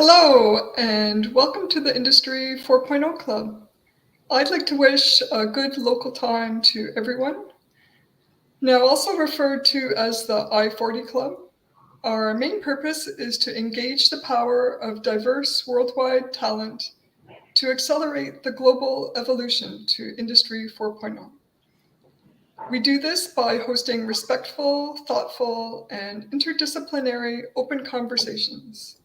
Hello, and welcome to the Industry 4.0 Club. I'd like to wish a good local time to everyone. Now also referred to as the I-40 Club, our main purpose is to engage the power of diverse worldwide talent to accelerate the global evolution to Industry 4.0. We do this by hosting respectful, thoughtful, and interdisciplinary open conversations.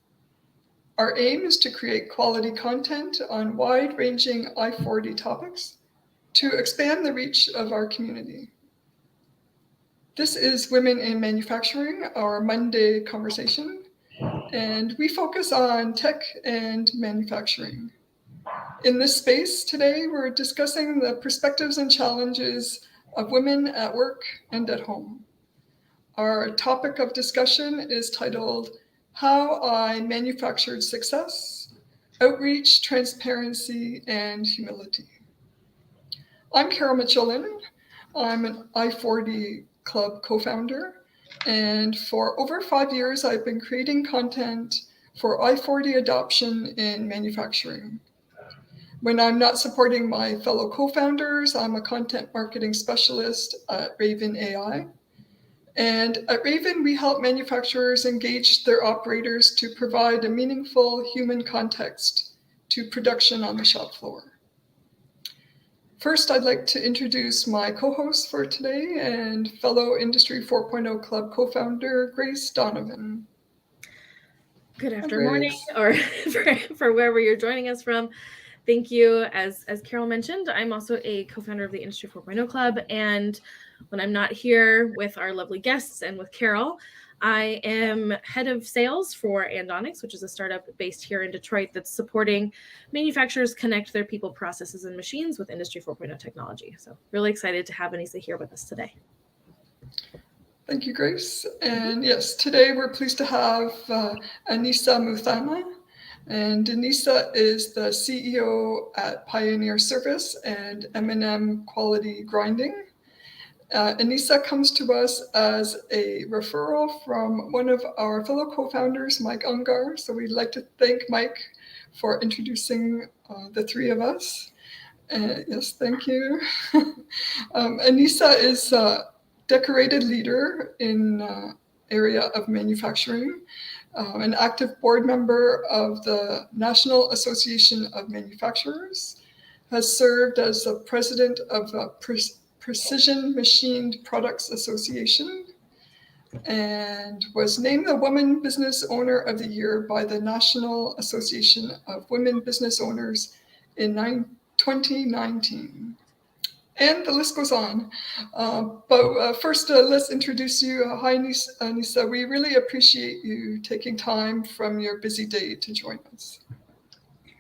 Our aim is to create quality content on wide-ranging I-40 topics to expand the reach of our community. This is Women in Manufacturing, our Monday conversation, and we focus on tech and manufacturing. In this space today, we're discussing the perspectives and challenges of women at work and at home. Our topic of discussion is titled, How I Manufactured Success, Outreach, Transparency, and Humility. I'm Carol Mitchell-Lin. I'm an I-40 Club co-founder, and for over 5 years, I've been creating content for I-40 adoption in manufacturing. When I'm not supporting my fellow co-founders, I'm a content marketing specialist at Raven AI. And at Raven, we help manufacturers engage their operators to provide a meaningful human context to production on the shop floor. First, I'd like to introduce my co-host for today and fellow Industry 4.0 Club co-founder, Grace Donovan. Good afternoon, or for wherever you're joining us from. Thank you. As Carol mentioned, I'm also a co-founder of the Industry 4.0 Club, and when I'm not here with our lovely guests and with Carol, I am head of sales for Andonics, which is a startup based here in Detroit that's supporting manufacturers connect their people, processes, and machines with Industry 4.0 technology. So really excited to have Anissa here with us today. Thank you, Grace. And yes, today we're pleased to have Anissa Muthana. And Anissa is the CEO at Pioneer Service and M&M Quality Grinding. Anissa comes to us as a referral from one of our fellow co-founders, Mike Ungar. So we'd like to thank Mike for introducing the three of us. Yes, thank you. Anissa is a decorated leader in area of manufacturing, an active board member of the National Association of Manufacturers, has served as the president of the Precision Machined Products Association, and was named the Woman Business Owner of the Year by the National Association of Women Business Owners in 2019. And the list goes on. But first, let's introduce you. Hi, Anissa. We really appreciate you taking time from your busy day to join us.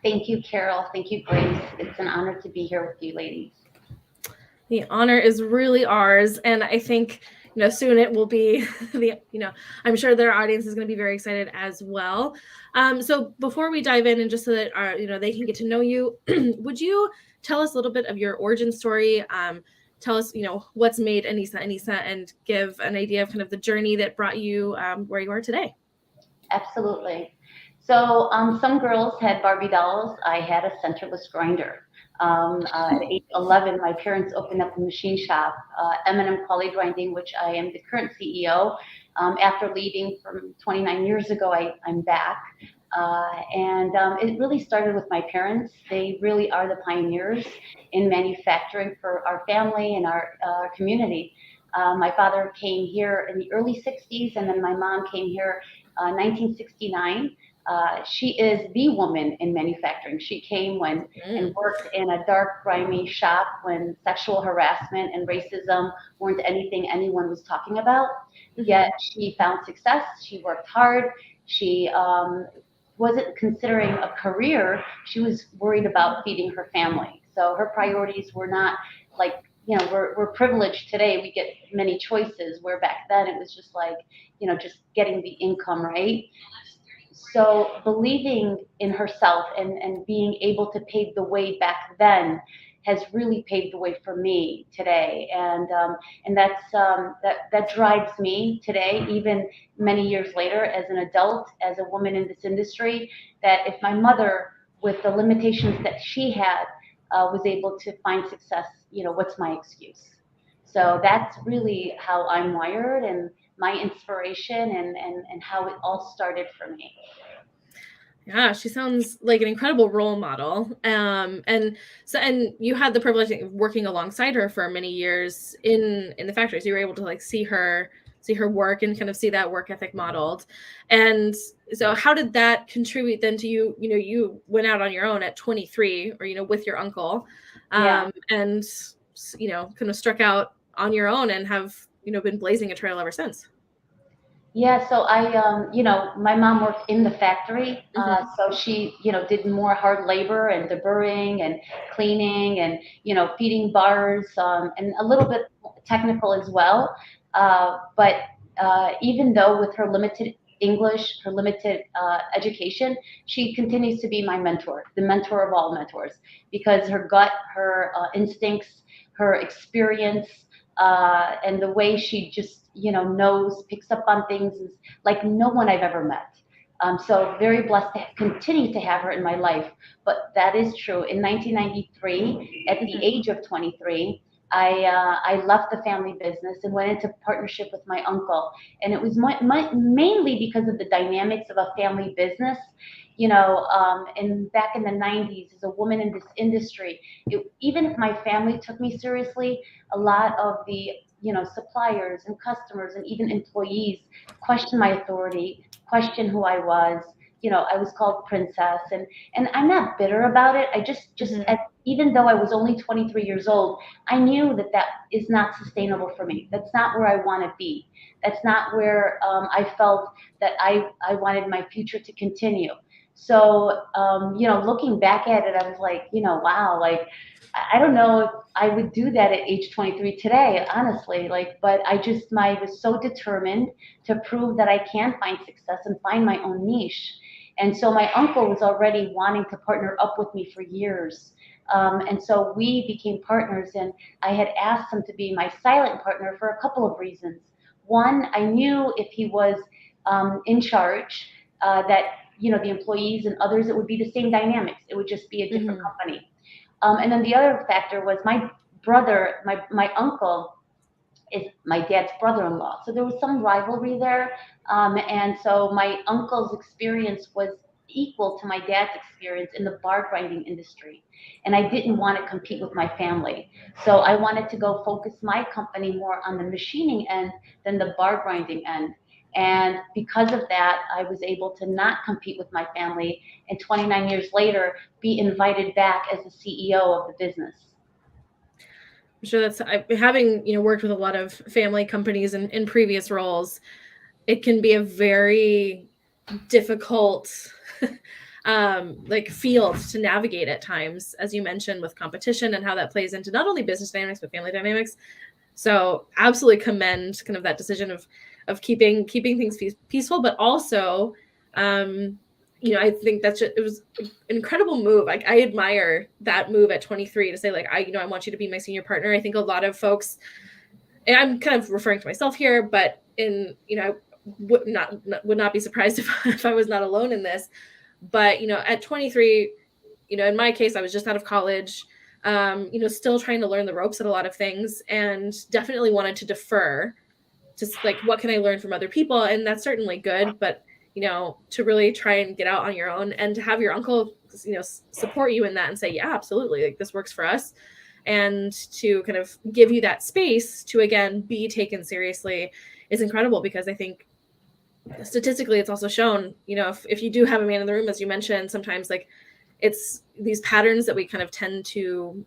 Thank you, Carol. Thank you, Grace. It's an honor to be here with you ladies. The honor is really ours. And I think, soon it will be I'm sure their audience is going to be very excited as well. So before we dive in, and just so that they can get to know you, would you tell us a little bit of your origin story? Tell us, what's made Anissa, and give an idea of kind of the journey that brought you where you are today. Absolutely. So some girls had Barbie dolls. I had a centerless grinder. At age 11, my parents opened up a machine shop, M&M Quality Grinding, which I am the current CEO. After leaving from 29 years ago, I'm back. And it really started with my parents. They really are the pioneers in manufacturing for our family and our community. My father came here in the early 60s, and then my mom came here 1969. She is the woman in manufacturing. She came and worked in a dark, grimy shop when sexual harassment and racism weren't anything anyone was talking about. Yet she found success. She worked hard. She wasn't considering a career. She was worried about feeding her family. So her priorities were not like, we're privileged today. We get many choices, where back then it was just like, just getting the income, right? So believing in herself and being able to pave the way back then has really paved the way for me today. And that drives me today, even many years later as an adult, as a woman in this industry, that if my mother, with the limitations that she had, was able to find success, what's my excuse? So that's really how I'm wired, and my inspiration, and how it all started for me. Yeah, she sounds like an incredible role model. And you had the privilege of working alongside her for many years in the factory. So you were able to like see her work and kind of see that work ethic modeled. And so how did that contribute then to you? You went out on your own at 23, or with your uncle, and kind of struck out on your own and have been blazing a trail ever since. Yeah, so my mom worked in the factory, so she, did more hard labor and deburring and cleaning and, feeding bars, and a little bit technical as well. But even though with her limited English, her limited education, she continues to be my mentor, the mentor of all mentors, because her gut, her instincts, her experience, and the way she just, knows, picks up on things is like no one I've ever met. So very blessed to continue to have her in my life. But that is true. In 1993, at the age of 23, I left the family business and went into partnership with my uncle. And it was mainly because of the dynamics of a family business. And back in the 90s, as a woman in this industry, even if my family took me seriously, a lot of the suppliers and customers and even employees questioned my authority, questioned who I was. I was called princess, and I'm not bitter about it. I just even though I was only 23 years old, I knew that is not sustainable for me. That's not where I want to be. That's not where I felt that I wanted my future to continue. So, looking back at it, I was like, wow, like, I don't know if I would do that at age 23 today, honestly, but I was so determined to prove that I can find success and find my own niche. And so my uncle was already wanting to partner up with me for years. And so we became partners, and I had asked him to be my silent partner for a couple of reasons. One, I knew if he was in charge, that, the employees and others, it would be the same dynamics. It would just be a different company. And then the other factor was my brother, my uncle is my dad's brother-in-law. So there was some rivalry there. And so my uncle's experience was equal to my dad's experience in the bar grinding industry. And I didn't want to compete with my family. So I wanted to go focus my company more on the machining end than the bar grinding end. And because of that, I was able to not compete with my family, and 29 years later, be invited back as the CEO of the business. I'm sure having, worked with a lot of family companies in previous roles, it can be a very difficult field to navigate at times, as you mentioned, with competition and how that plays into not only business dynamics, but family dynamics. So absolutely commend kind of that decision of keeping things peaceful, but also, I think it was an incredible move. Like, I admire that move at 23 to say, like, I want you to be my senior partner. I think a lot of folks, and I'm kind of referring to myself here, but would not be surprised if I was not alone in this. But, at 23, in my case, I was just out of college, still trying to learn the ropes at a lot of things, and definitely wanted to defer to like, what can I learn from other people? And that's certainly good, but to really try and get out on your own, and to have your uncle, support you in that and say, yeah, absolutely, like, this works for us, and to kind of give you that space to, again, be taken seriously is incredible. Because I think statistically it's also shown, if you do have a man in the room, as you mentioned, sometimes, like, it's these patterns that we kind of tend to,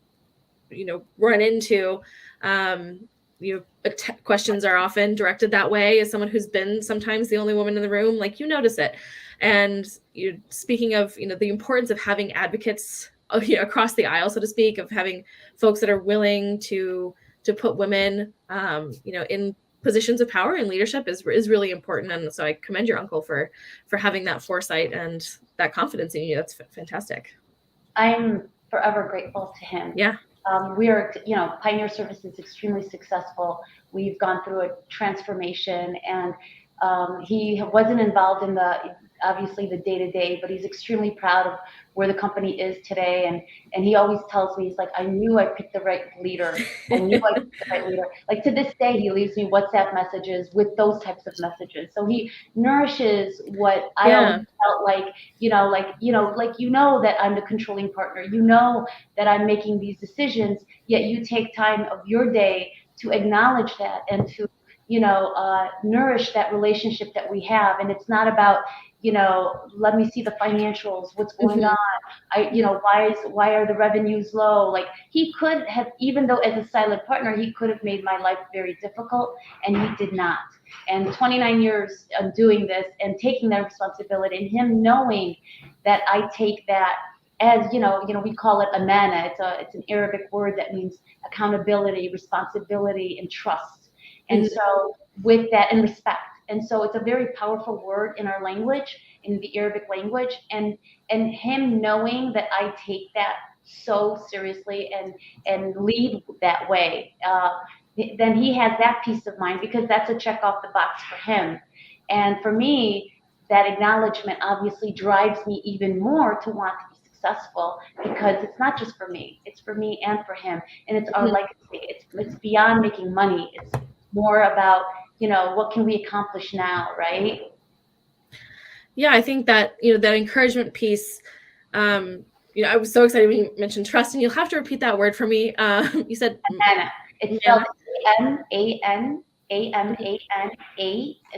run into. Questions are often directed that way. As someone who's been sometimes the only woman in the room, like, notice it. And speaking of, the importance of having advocates across the aisle, so to speak, of having folks that are willing to put women, in positions of power and leadership is really important. And so I commend your uncle for having that foresight and that confidence in you. That's fantastic. I'm forever grateful to him. Yeah. we are, Pioneer Service is extremely successful. We've gone through a transformation, and he wasn't involved in obviously the day-to-day, but he's extremely proud of where the company is today. And he always tells me, he's like, I knew I picked the right leader. I knew I picked the right leader. Like to this day, he leaves me WhatsApp messages with those types of messages. So he nourishes what I always felt like, that I'm the controlling partner, that I'm making these decisions, yet you take time of your day to acknowledge that and to nourish that relationship that we have. And it's not about, let me see the financials, what's going on. Why are the revenues low? Like he could have, even though as a silent partner, he could have made my life very difficult, and he did not. And 29 years of doing this and taking that responsibility, and him knowing that I take that as, we call it amana. It's an Arabic word that means accountability, responsibility, and trust. And so with that, and respect. And so it's a very powerful word in our language, in the Arabic language, and him knowing that I take that so seriously and lead that way, then he has that peace of mind, because that's a check off the box for him. And for me, that acknowledgement obviously drives me even more to want to be successful, because it's not just for me, it's for me and for him, and it's our legacy. It's beyond making money. It's more about, what can we accomplish now, right? Yeah, I think that, that encouragement piece, I was so excited when you mentioned trust, and you'll have to repeat that word for me. You said Amana. It's spelled Amana. And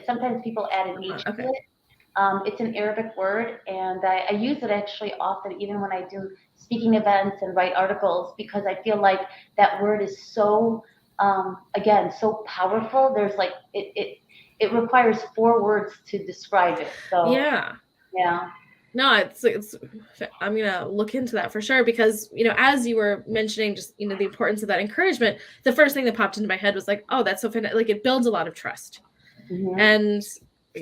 sometimes people add an E to it. It's an Arabic word, and I use it actually often, even when I do speaking events and write articles, because I feel like that word is so, again, so powerful. There's like, it requires 4 words to describe it. So yeah. No, it's I'm gonna look into that for sure, because as you were mentioning, just the importance of that encouragement, the first thing that popped into my head was like, oh, that's so fantastic. Like it builds a lot of trust. And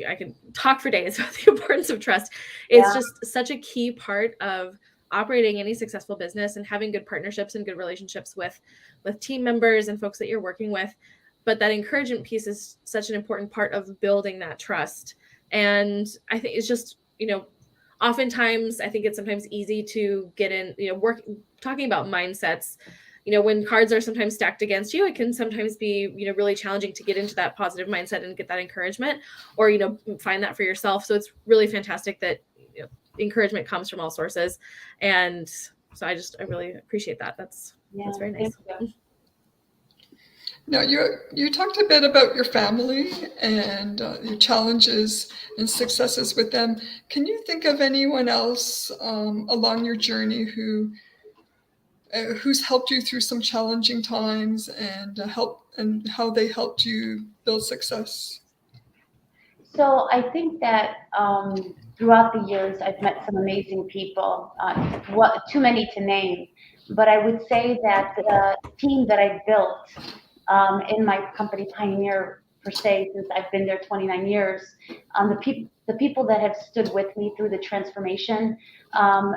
I can talk for days about the importance of trust. It's just such a key part of operating any successful business, and having good partnerships and good relationships with team members and folks that you're working with. But that encouragement piece is such an important part of building that trust. And I think it's just, oftentimes I think it's sometimes easy to get in, talking about mindsets, when cards are sometimes stacked against you, it can sometimes be, really challenging to get into that positive mindset and get that encouragement, or, find that for yourself. So it's really fantastic that encouragement comes from all sources. And so I really appreciate that. That's very nice. Now, you talked a bit about your family and your challenges and successes with them. Can you think of anyone else along your journey who's helped you through some challenging times, and how they helped you build success? So I think that throughout the years, I've met some amazing people. Too many to name, but I would say that the team that I built in my company, Pioneer, per se, since I've been there 29 years, the people that have stood with me through the transformation.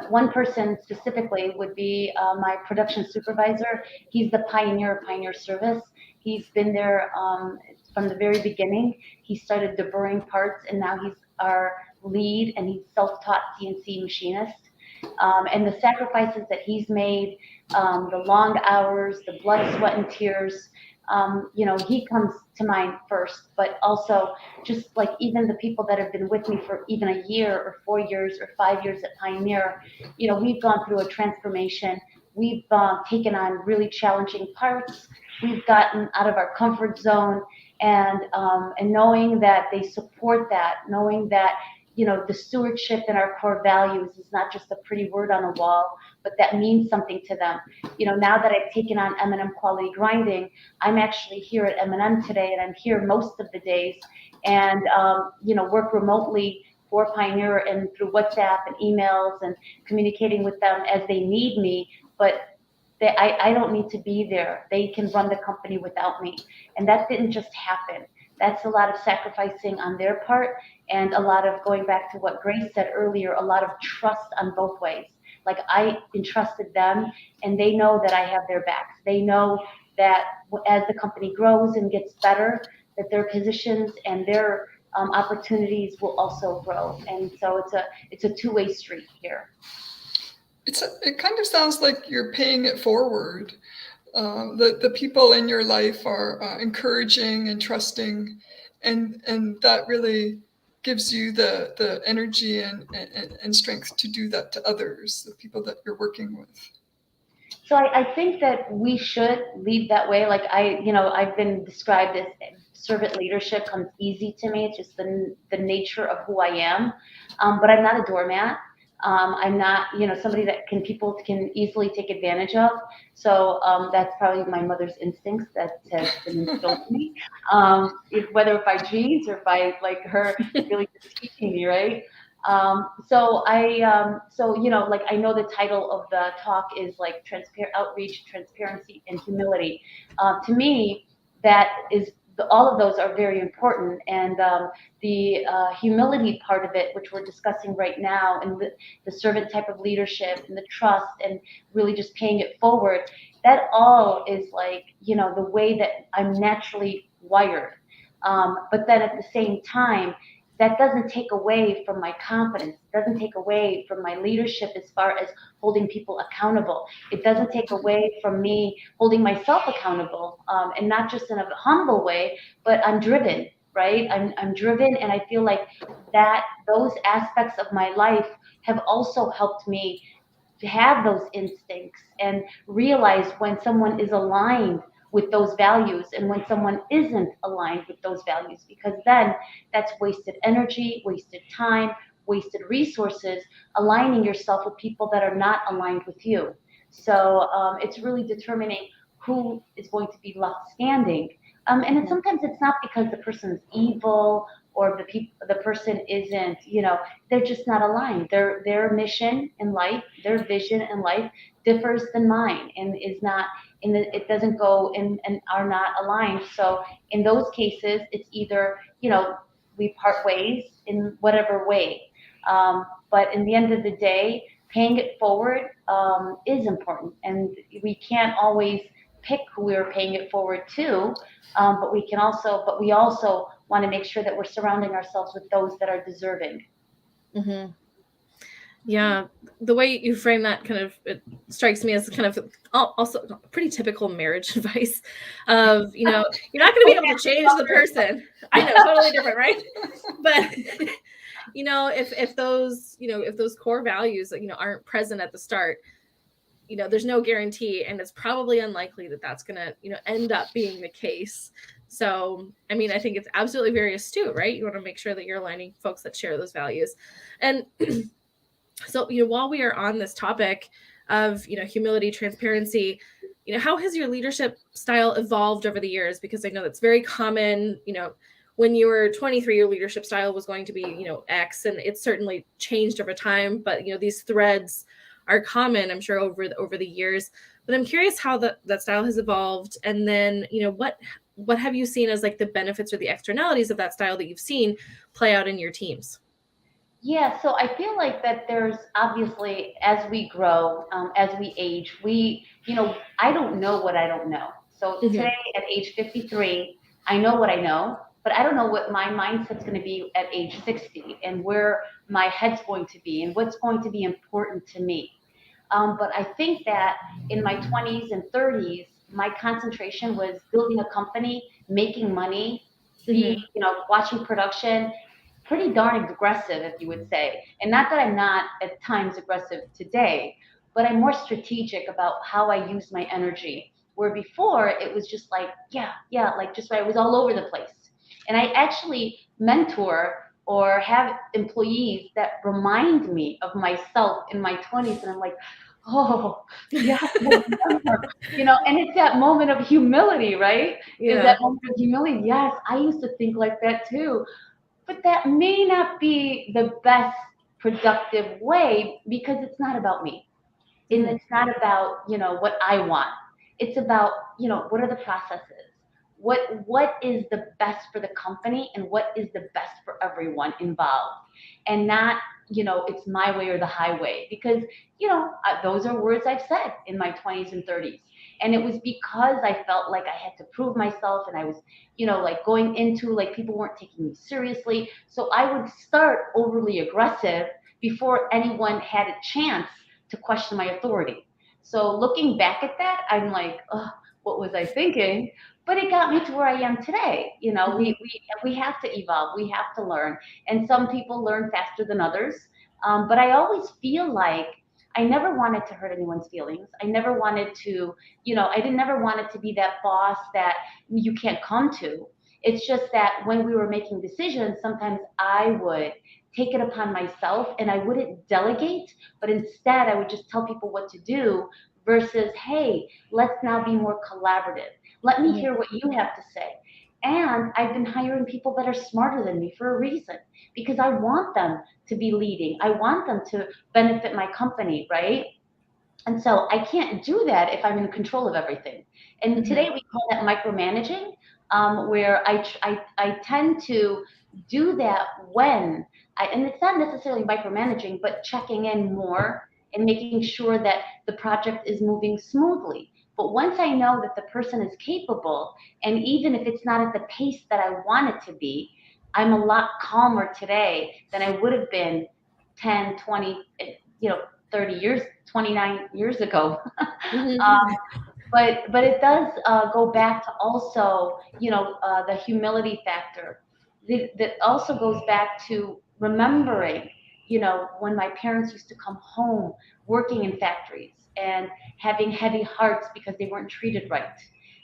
One person specifically would be my production supervisor. He's the pioneer of Pioneer Service. He's been there from the very beginning. He started deburring parts, and now he's our lead, and he's self-taught CNC machinist. And the sacrifices that he's made, the long hours, the blood, sweat, and tears, he comes to mind first. But also, just like even the people that have been with me for even a year or 4 years or 5 years at Pioneer, we've gone through a transformation. We've taken on really challenging parts. We've gotten out of our comfort zone, and knowing that they support that, knowing that the stewardship and our core values is not just a pretty word on a wall, but that means something to them. Now that I've taken on M&M Quality Grinding, I'm actually here at M&M today, and I'm here most of the days, and work remotely for Pioneer and through WhatsApp and emails and communicating with them as they need me. But I don't need to be there. They can run the company without me. And that didn't just happen. That's a lot of sacrificing on their part, and a lot of, going back to what Grace said earlier, a lot of trust on both ways. Like I entrusted them, and they know that I have their backs. They know that as the company grows and gets better, that their positions and their opportunities will also grow. And so it's a two-way street here. It kind of sounds like you're paying it forward. The people in your life are encouraging and trusting, and that really gives you the energy and strength to do that to others, the people that you're working with. So I think that we should lead that way. Like I've been described as servant leadership comes easy to me. It's just the nature of who I am. But I'm not a doormat. I'm not, somebody that people can easily take advantage of. So that's probably my mother's instincts that has been instilled in me. Whether by genes or by like her really just teaching me, right? Like I know the title of the talk is like outreach, transparency, and humility. To me, that is all of those are very important, and the humility part of it, which we're discussing right now, and the servant type of leadership, and the trust, and really just paying it forward. That all is like the way that I'm naturally wired. But then at the same time, that doesn't take away from my confidence. It doesn't take away from my leadership as far as holding people accountable. It doesn't take away from me holding myself accountable, and not just in a humble way, but I'm driven, right? I'm driven, and I feel like that those aspects of my life have also helped me to have those instincts and realize when someone is aligned with those values and when someone isn't aligned with those values, because then that's wasted energy, wasted time, wasted resources, aligning yourself with people that are not aligned with you. So it's really determining who is going to be left standing. Sometimes it's not because the person's evil or the person isn't, they're just not aligned. Their mission in life, their vision in life differs than mine, and is not it doesn't go and are not aligned. So in those cases, it's either we part ways in whatever way. But in the end of the day, paying it forward is important, and we can't always pick who we're paying it forward to. But we also want to make sure that we're surrounding ourselves with those that are deserving. Mm-hmm. Yeah, the way you frame that kind of it strikes me as kind of also pretty typical marriage advice of, you're not going to be able to change the person. I know, totally different, right? But if those core values aren't present at the start, there's no guarantee, and it's probably unlikely that that's going to end up being the case. So, I mean, I think it's absolutely very astute, right? You want to make sure that you're aligning folks that share those values. And so, while we are on this topic of, humility, transparency, how has your leadership style evolved over the years? Because I know that's very common, when you were 23, your leadership style was going to be, X, and it's certainly changed over time. But, these threads are common, I'm sure, over the years. But I'm curious how that style has evolved. And then, what have you seen as like the benefits or the externalities of that style that you've seen play out in your teams? Yeah, so I feel like that there's obviously, as we grow, as we age, I don't know what I don't know. So today at age 53, I know what I know, but I don't know what my mindset's going to be at age 60 and where my head's going to be and what's going to be important to me. But I think that in my 20s and 30s, my concentration was building a company, making money, watching production, pretty darn aggressive, if you would say. And not that I'm not at times aggressive today, but I'm more strategic about how I use my energy. Where before it was just like, like just right, it was all over the place. And I actually mentor or have employees that remind me of myself in my 20s, and I'm like, oh, yeah, and it's that moment of humility, right? Yeah. Is that moment of humility? Yes, I used to think like that too. But that may not be the best productive way, because it's not about me. And it's not about, what I want. It's about, what are the processes? what is the best for the company and what is the best for everyone involved, and not, it's my way or the highway, because, those are words I've said in my 20s and 30s. And it was because I felt like I had to prove myself, and I was, like going into, like, people weren't taking me seriously. So I would start overly aggressive before anyone had a chance to question my authority. So looking back at that, I'm like, oh, what was I thinking? But it got me to where I am today. We have to evolve, we have to learn, and some people learn faster than others. But I always feel like I never wanted to hurt anyone's feelings. I never wanted to, I didn't never wanted to be that boss that you can't come to. It's just that when we were making decisions, sometimes I would take it upon myself and I wouldn't delegate, but instead I would just tell people what to do versus, hey, let's now be more collaborative. Let me hear what you have to say. And I've been hiring people that are smarter than me for a reason, because I want them to be leading. I want them to benefit my company, right? And so I can't do that if I'm in control of everything. And today we call that micromanaging, where I tend to do that when and it's not necessarily micromanaging, but checking in more and making sure that the project is moving smoothly. But once I know that the person is capable, and even if it's not at the pace that I want it to be, I'm a lot calmer today than I would have been 10, 20, 30 years, 29 years ago. But it does go back to also, the humility factor. That also goes back to remembering, when my parents used to come home working in factories and having heavy hearts because they weren't treated right.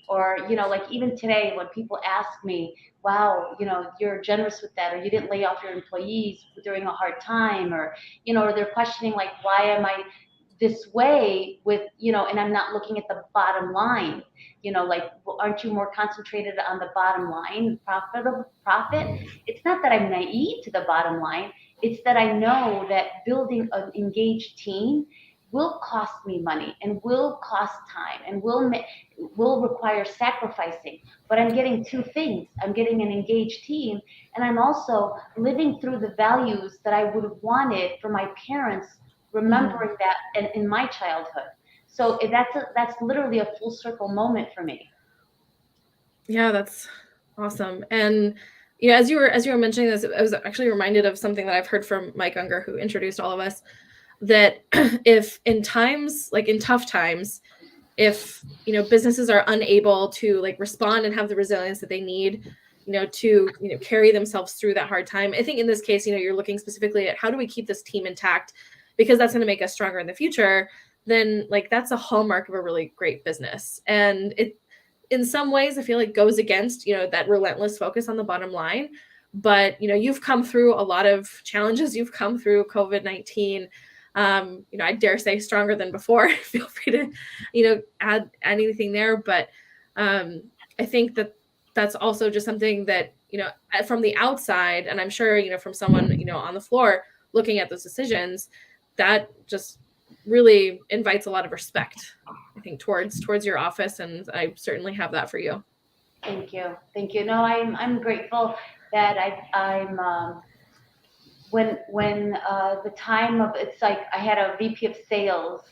Or, like even today when people ask me, wow, you're generous with that, or you didn't lay off your employees during a hard time, or, or they're questioning, like, why am I this way with, and I'm not looking at the bottom line, like, well, aren't you more concentrated on the bottom line, profit? It's not that I'm naive to the bottom line. It's that I know that building an engaged team will cost me money and will cost time and will require sacrificing. But I'm getting two things. I'm getting an engaged team, and I'm also living through the values that I would have wanted for my parents, remembering that in my childhood. So that's literally a full circle moment for me. Yeah, that's awesome. And as you were mentioning this, I was actually reminded of something that I've heard from Mike Unger, who introduced all of us, that if in times, like in tough times, if businesses are unable to like respond and have the resilience that they need, to carry themselves through that hard time. I think in this case, you're looking specifically at how do we keep this team intact, because that's going to make us stronger in the future. Then like that's a hallmark of a really great business. And it, in some ways, I feel like goes against that relentless focus on the bottom line. But you've come through a lot of challenges. You've come through COVID-19. I dare say stronger than before. Feel free to add anything there. But I think that that's also just something that from the outside, and I'm sure from someone on the floor looking at those decisions, that just really invites a lot of respect, I think, towards your office, and I certainly have that for you. Thank you. No, I'm grateful that I'm when the time of, it's like I had a VP of sales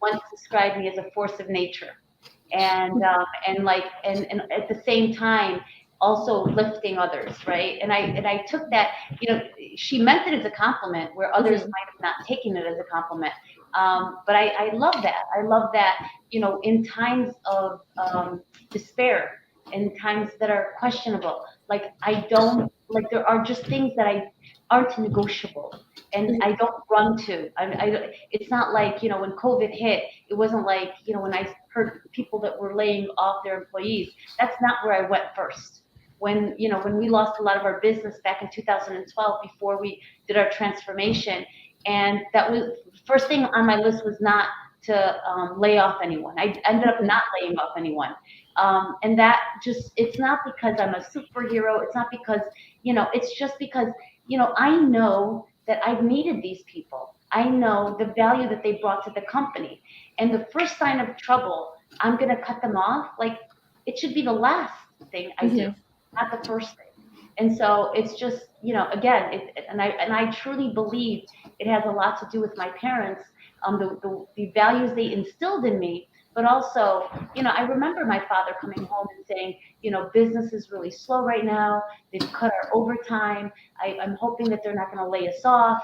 once described me as a force of nature, and at the same time also lifting others, right? And I took that, she meant it as a compliment where others might have not taken it as a compliment. But I love that. I love that, in times of despair, in times that are questionable, like there are just things that aren't negotiable, and I don't run to. It's not like, when COVID hit, it wasn't like, when I heard people that were laying off their employees, that's not where I went first. When we lost a lot of our business back in 2012 before we did our transformation, and that was first thing on my list was not to lay off anyone. I ended up not laying off anyone. And that just, it's not because I'm a superhero. It's not because, it's just because, I know that I've needed these people. I know the value that they brought to the company. And the first sign of trouble, I'm going to cut them off. Like, it should be the last. thing I do, not the first thing. And so it's just, again, and I truly believe it has a lot to do with my parents, the values they instilled in me, but also, I remember my father coming home and saying, business is really slow right now. They've cut our overtime. I'm hoping that they're not going to lay us off.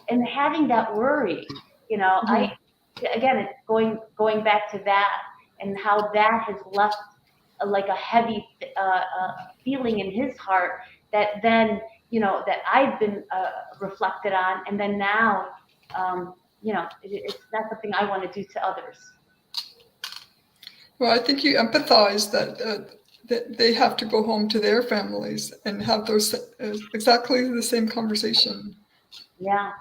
And having that worry, again, it's going back to that and how that has left like a heavy feeling in his heart that then, that I've been reflected on. And then now, it's not something I want to do to others. Well, I think you empathize that they have to go home to their families and have those exactly the same conversation. Yeah.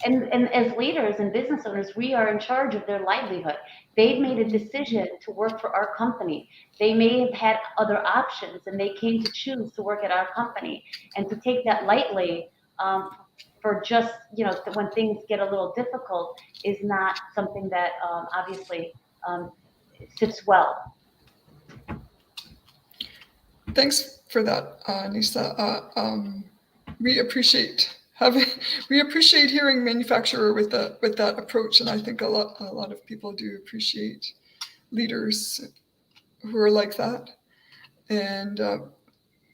And as leaders and business owners, we are in charge of their livelihood. They've made a decision to work for our company. They may have had other options, and they came to choose to work at our company. And to take that lightly, for just, when things get a little difficult, is not something that obviously sits well. Thanks for that, Nisa. We appreciate hearing manufacturer with that approach, and I think a lot of people do appreciate leaders who are like that. And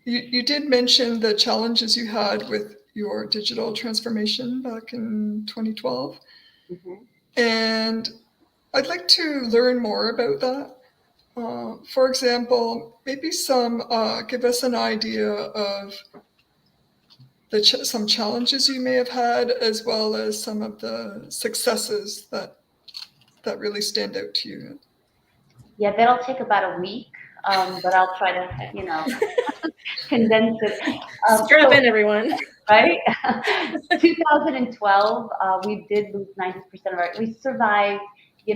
you did mention the challenges you had with your digital transformation back in 2012, and I'd like to learn more about that. For example, maybe give us an idea of some challenges you may have had, as well as some of the successes that really stand out to you. Yeah, that'll take about a week, but I'll try to, condense it. Strap in, everyone. Right? 2012, we did lose 90% of we survived,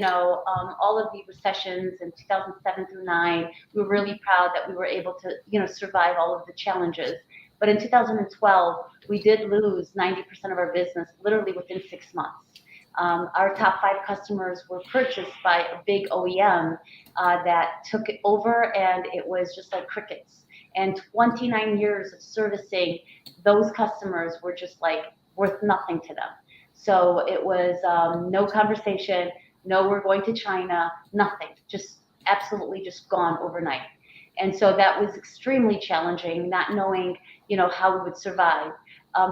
all of the recessions in 2007 through 9. We were really proud that we were able to, survive all of the challenges. But in 2012, we did lose 90% of our business literally within 6 months. Our top 5 customers were purchased by a big OEM that took it over, and it was just like crickets. And 29 years of servicing those customers were just like worth nothing to them. So it was no conversation, no, we're going to China, nothing, just absolutely just gone overnight. And so that was extremely challenging, not knowing, how we would survive.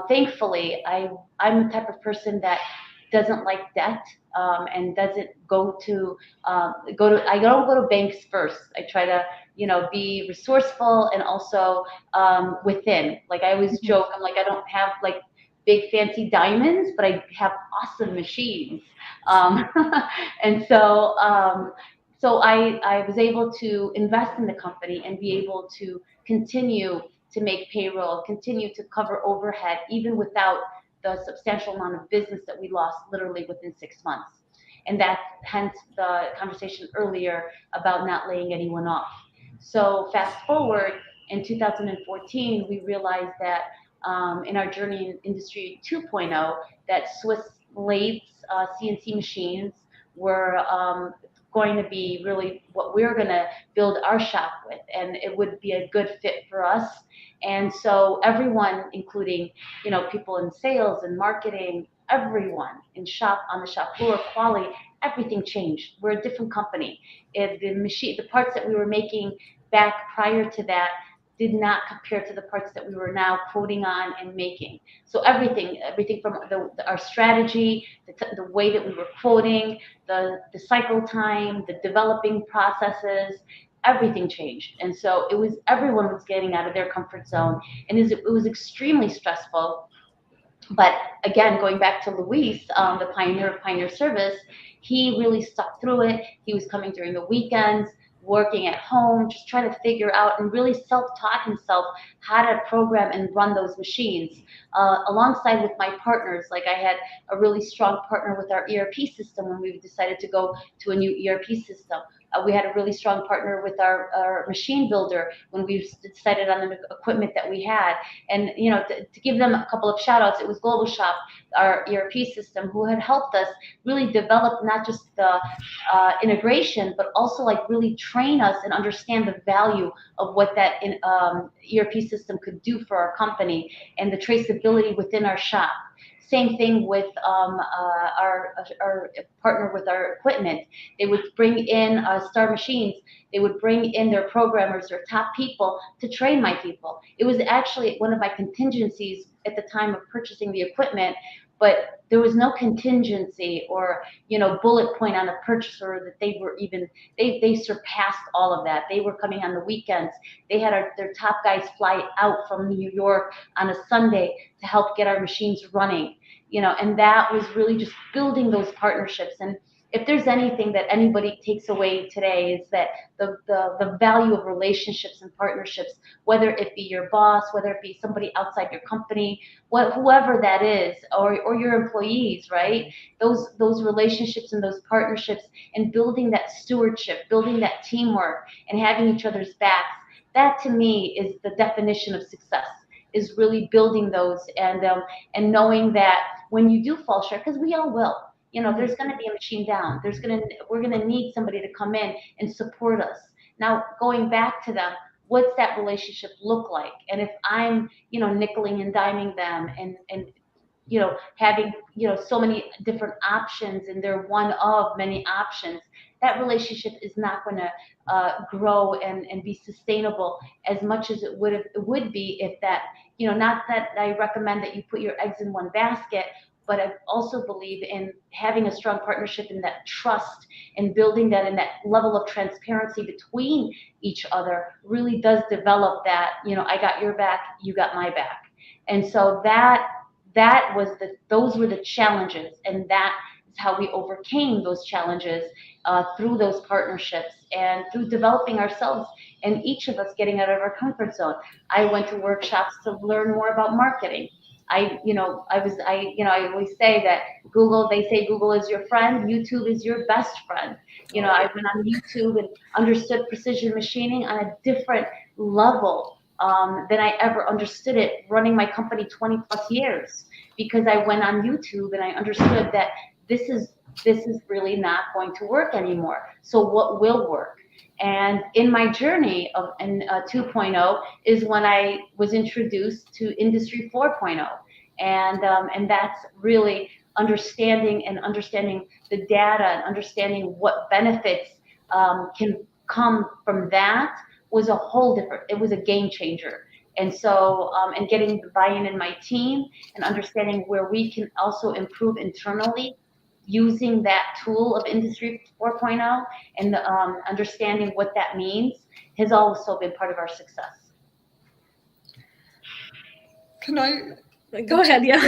Thankfully, I'm the type of person that doesn't like debt and doesn't go to I don't go to banks first. I try to be resourceful and also within. Like I always joke, I'm like, I don't have like big fancy diamonds, but I have awesome machines. And so I was able to invest in the company and be able to continue to make payroll, continue to cover overhead, even without the substantial amount of business that we lost literally within 6 months. And that's hence the conversation earlier about not laying anyone off. So fast forward in 2014, we realized that in our journey in Industry 2.0, that Swiss lathes, CNC machines were going to be really what we're going to build our shop with, and it would be a good fit for us. And so everyone, including people in sales and marketing, everyone on the shop floor, quality, everything changed. We're a different company. The parts that we were making back prior to that did not compare to the parts that we were now quoting on and making. So everything from our strategy, the way that we were quoting, the cycle time, the developing processes, everything changed. And so everyone was getting out of their comfort zone, and it was extremely stressful. But again, going back to Luis, the pioneer of Pioneer Service, he really stuck through it. He was coming during the weekends, working at home, just trying to figure out and really self-taught himself how to program and run those machines. Alongside with my partners, like I had a really strong partner with our ERP system when we decided to go to a new ERP system. We had a really strong partner with our machine builder when we decided on the equipment that we had. And, to give them a couple of shout outs, it was Global Shop, our ERP system, who had helped us really develop not just the integration, but also like really train us and understand the value of what that ERP system could do for our company and the traceability within our shop. Same thing with our partner with our equipment. They would bring in Star Machines. They would bring in their programmers, their top people, to train my people. It was actually one of my contingencies at the time of purchasing the equipment, but there was no contingency or bullet point on a purchase order that they were even they surpassed all of that. They were coming on the weekends. They had their top guys fly out from New York on a Sunday to help get our machines running, and that was really just building those partnerships. And if there's anything that anybody takes away today, is that the value of relationships and partnerships, whether it be your boss, whether it be somebody outside your company, whoever that is, or your employees, right? Those relationships and those partnerships, and building that stewardship, building that teamwork, and having each other's backs. That to me is the definition of success. Is really building those and knowing that when you do fall short, because we all will. There's going to be a machine down. We're going to need somebody to come in and support us. Now, going back to them, what's that relationship look like? And if I'm, nickeling and diming them and having, so many different options and they're one of many options, that relationship is not going to grow and be sustainable as much as it would be if that, not that I recommend that you put your eggs in one basket, but I also believe in having a strong partnership in that trust and building that, and that level of transparency between each other really does develop that, I got your back, you got my back. And so those were the challenges, and that is how we overcame those challenges through those partnerships and through developing ourselves, and each of us getting out of our comfort zone. I went to workshops to learn more about marketing. I always say that they say Google is your friend, YouTube is your best friend. I went on YouTube and understood precision machining on a different level than I ever understood it running my company 20 plus years, because I went on YouTube and I understood that this is really not going to work anymore. So what will work? And in my journey in 2.0 is when I was introduced to Industry 4.0. And that's really understanding the data and understanding what benefits can come from that was it was a game changer. And so, and getting the buy-in in my team and understanding where we can also improve internally using that tool of Industry 4.0 and understanding what that means has also been part of our success. Can I? Go ahead, yeah.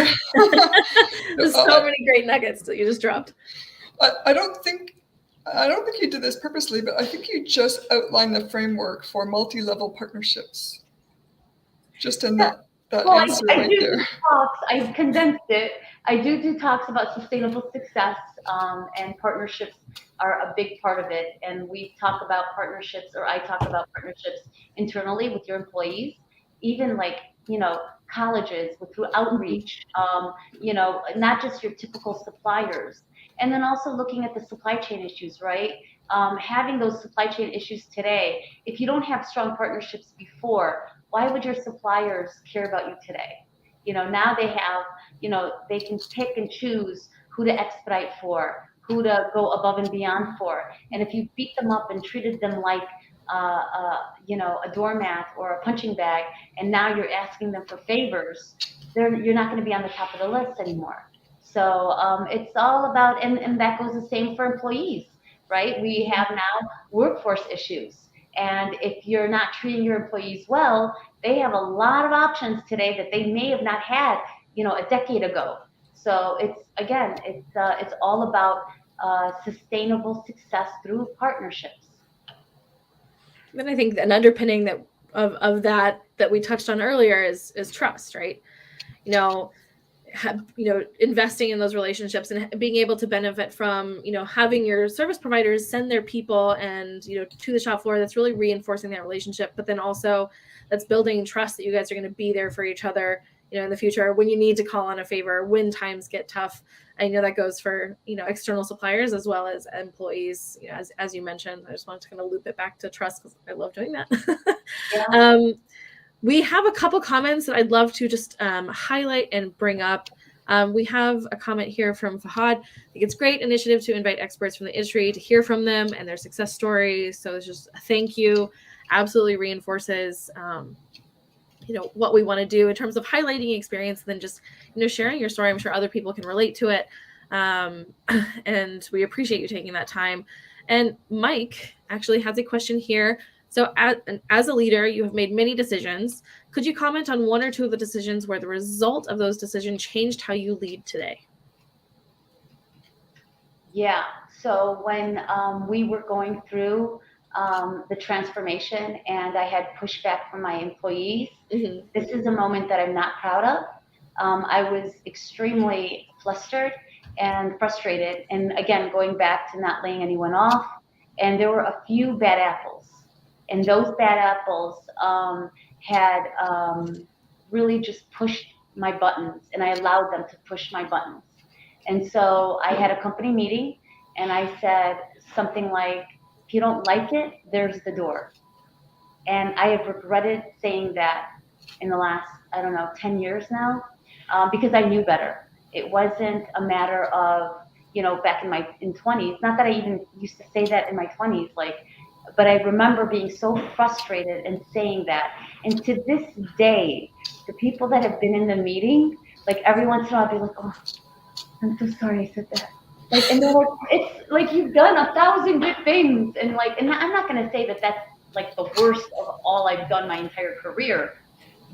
There's so many great nuggets that you just dropped. I don't think you did this purposely, but I think you just outlined the framework for multi-level partnerships. Just in that answer right there. Talks. I condensed it. I do talks about sustainable success, and partnerships are a big part of it. And we talk about partnerships, or I talk about partnerships internally with your employees, even like, colleges through outreach, not just your typical suppliers. And then also looking at the supply chain issues, right? Having those supply chain issues today, if you don't have strong partnerships before, why would your suppliers care about you today? Now they have, they can pick and choose who to expedite for, who to go above and beyond for. And if you beat them up and treated them like, a doormat or a punching bag, and now you're asking them for favors, you're not going to be on the top of the list anymore. So it's all about, and that goes the same for employees, right? We have now workforce issues. And if you're not treating your employees well, they have a lot of options today that they may have not had, a decade ago. So it's all about sustainable success through partnerships. Then I think an underpinning that of that we touched on earlier is trust, right? investing in those relationships and being able to benefit from, having your service providers send their people and, to the shop floor. That's really reinforcing that relationship. But then also that's building trust that you guys are going to be there for each other, in the future when you need to call on a favor, when times get tough. I know that goes for, external suppliers as well as employees, as you mentioned. I just wanted to kind of loop it back to trust because I love doing that. Yeah. We have a couple comments that I'd love to just highlight and bring up. We have a comment here from Fahad. I think it's a great initiative to invite experts from the industry to hear from them and their success stories. So it's just a thank you. Absolutely reinforces, what we want to do in terms of highlighting experience, and then just, sharing your story. I'm sure other people can relate to it. And we appreciate you taking that time. And Mike actually has a question here. So as a leader, you have made many decisions. Could you comment on one or two of the decisions where the result of those decisions changed how you lead today? Yeah. So when we were going through the transformation and I had pushback from my employees, this is a moment that I'm not proud of. I was extremely flustered and frustrated. And again, going back to not laying anyone off. And there were a few bad apples. And those bad apples had really just pushed my buttons, and I allowed them to push my buttons. And so I had a company meeting, and I said something like, if you don't like it, there's the door. And I have regretted saying that in the last, 10 years now, because I knew better. It wasn't a matter of, back in my 20s, not that I even used to say that in my 20s, but I remember being so frustrated and saying that. And to this day, the people that have been in the meeting, every once in a while, I'll be like, oh, I'm so sorry I said that. And they're like, it's like you've done 1,000 good things. And I'm not going to say that that's the worst of all I've done my entire career,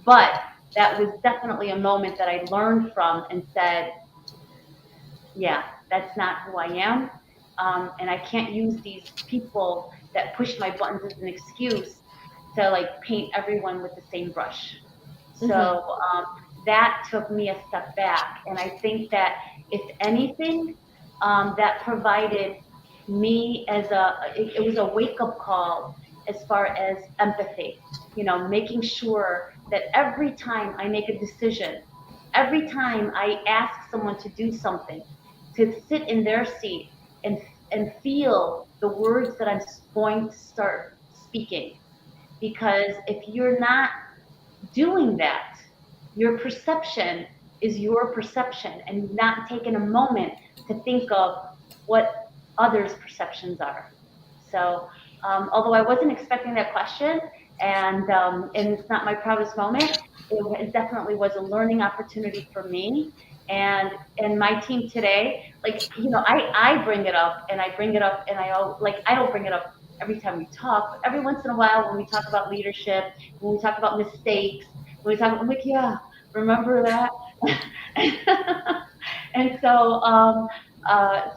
but that was definitely a moment that I learned from and said, yeah, that's not who I am. And I can't use these people that push my buttons as an excuse to paint everyone with the same brush. So that took me a step back. And I think that if anything, that provided me it was a wake up call as far as empathy, making sure that every time I make a decision, every time I ask someone to do something, to sit in their seat and feel the words that I'm going to start speaking. Because if you're not doing that, your perception is your perception, and not taking a moment to think of what others' perceptions are. So, although I wasn't expecting that question, and it's not my proudest moment, it definitely was a learning opportunity for me. And my team today, I bring it up, and I bring it up, and I don't bring it up every time we talk, but every once in a while when we talk about leadership, when we talk about mistakes, when we talk about, I'm like, yeah, remember that? And so,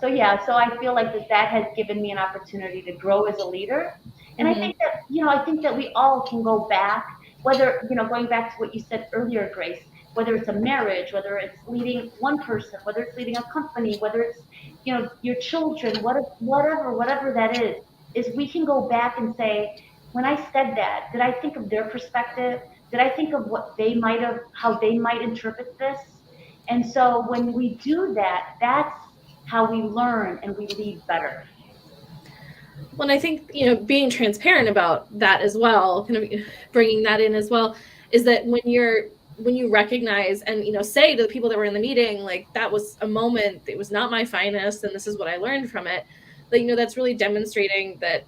so I feel like that has given me an opportunity to grow as a leader. And I think that we all can go back, whether, going back to what you said earlier, Grace, whether it's a marriage, whether it's leading one person, whether it's leading a company, whether it's, your children, whatever that is we can go back and say, when I said that, did I think of their perspective? Did I think of how they might interpret this? And so when we do that, that's how we learn and we lead better. Well, I think, being transparent about that as well, kind of bringing that in as well, is that when you recognize and, say to the people that were in the meeting, that was a moment, it was not my finest, and this is what I learned from it. That's really demonstrating that,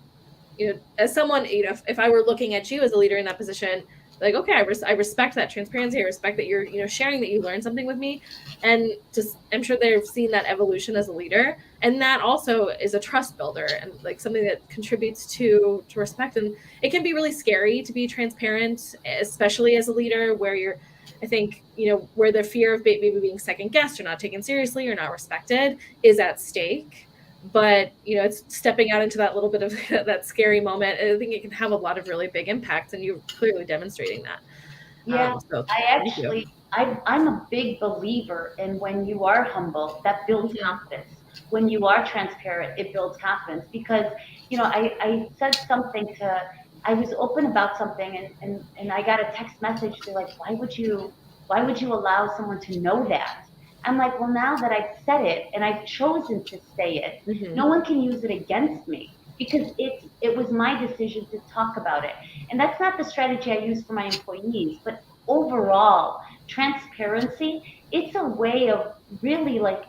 as someone, if I were looking at you as a leader in that position, okay, I respect that transparency. I respect that you're, sharing that you learned something with me. And just, I'm sure they've seen that evolution as a leader. And that also is a trust builder and something that contributes to respect. And it can be really scary to be transparent, especially as a leader where I think, where the fear of maybe being second guessed or not taken seriously or not respected is at stake. But, it's stepping out into that little bit of that scary moment. I think it can have a lot of really big impacts, and you're clearly demonstrating that. Yeah, So I I'm a big believer in when you are humble, that builds confidence. When you are transparent, it builds confidence because, I said something I was open about something and I got a text message. They're like, why would you allow someone to know that? I'm like, well, now that I've said it and I've chosen to say it, Mm-hmm. no one can use it against me because it was my decision to talk about it. And that's not the strategy I use for my employees, but overall, transparency, it's a way of really like,